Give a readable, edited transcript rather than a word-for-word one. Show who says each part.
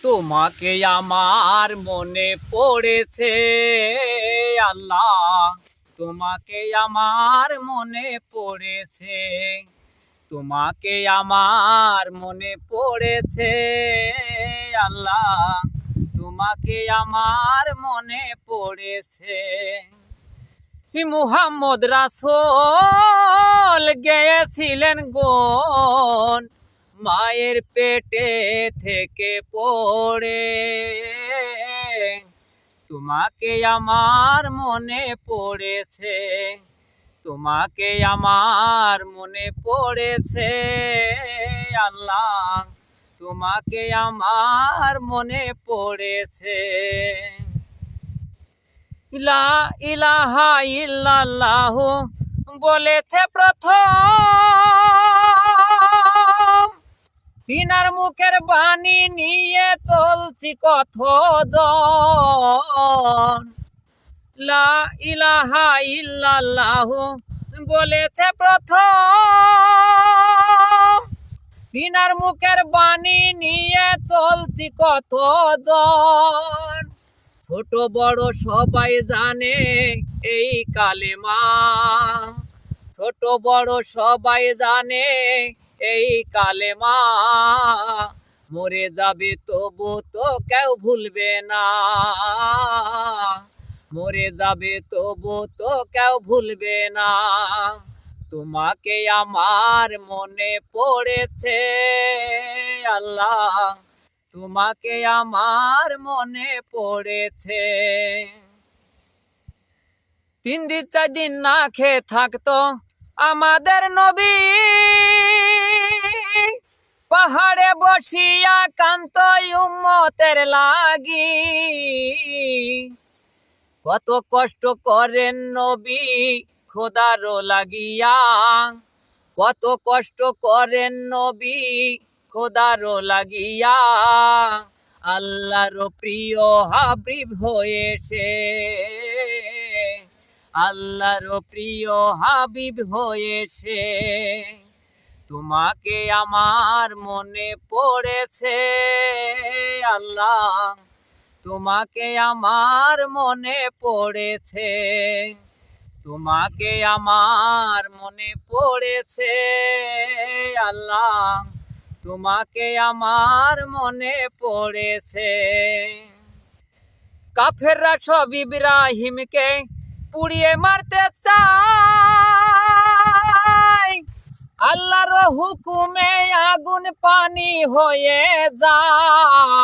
Speaker 1: তোমাকে আমার মনে পড়েছে আল্লাহ, তোমাকে আমার মনে পড়েছে, তোমাকে আমার মনে পড়েছে আল্লাহ, তোমাকে আমার মনে পড়েছে। মুহাম্মদ রাসূল গেয়েছিলেন গন মায়ের পেটে থেকে পড়ে, তোমাকে আমার মনে পড়েছে, তোমাকে আমার মনে পড়েছে আল্লাহ, তোমাকে আমার মনে পড়েছে। লা ইলাহা ইল্লাল্লাহ বলেছে প্রথম, তিনার মুখের বাণী নিয়ে চলছি কতজন। লা ইলাহা ইল্লাল্লাহ বলেছে প্রথম, তিনার মুখের বাণী নিয়ে চলছি কতজন। ছোট বড় সবাই জানে এই কালেমা, ছোট বড় সবাই জানে এই কালেমা, মরে যাবে তবু তো কেউ ভুলবে না, মরে যাবে তবু তো কেউ ভুলবে না। তোমাকে আমার মনে পড়েছে আল্লাহ, তোমাকে আমার মনে পড়েছে। 3 দিন 4 দিন না খেয়ে থাকতো আমাদের নবী, পাহাড়ে বসিয়া কান্ত উম্মতের লাগি। কত কষ্ট করেন নবী খোদারও লাগিয়া, কত কষ্ট করেন নবী খোদারও লাগিয়া, আল্লাহর প্রিয় হাবিব হয়েছে, আল্লাহর প্রিয় হাবিব হয়েছে। তোমাকে আমার মনে পড়েছে আল্লাহ, তোমাকে আমার মনে পড়েছে, তোমাকে আমার মনে পড়েছে আল্লাহ, তোমাকে আমার মনে পড়েছে। কাফেররা সব ইব্রাহিমকে পুড়িয়ে মারতে চায়, আল্লাহর হুকুমে আগুন পানি হয়ে যায়।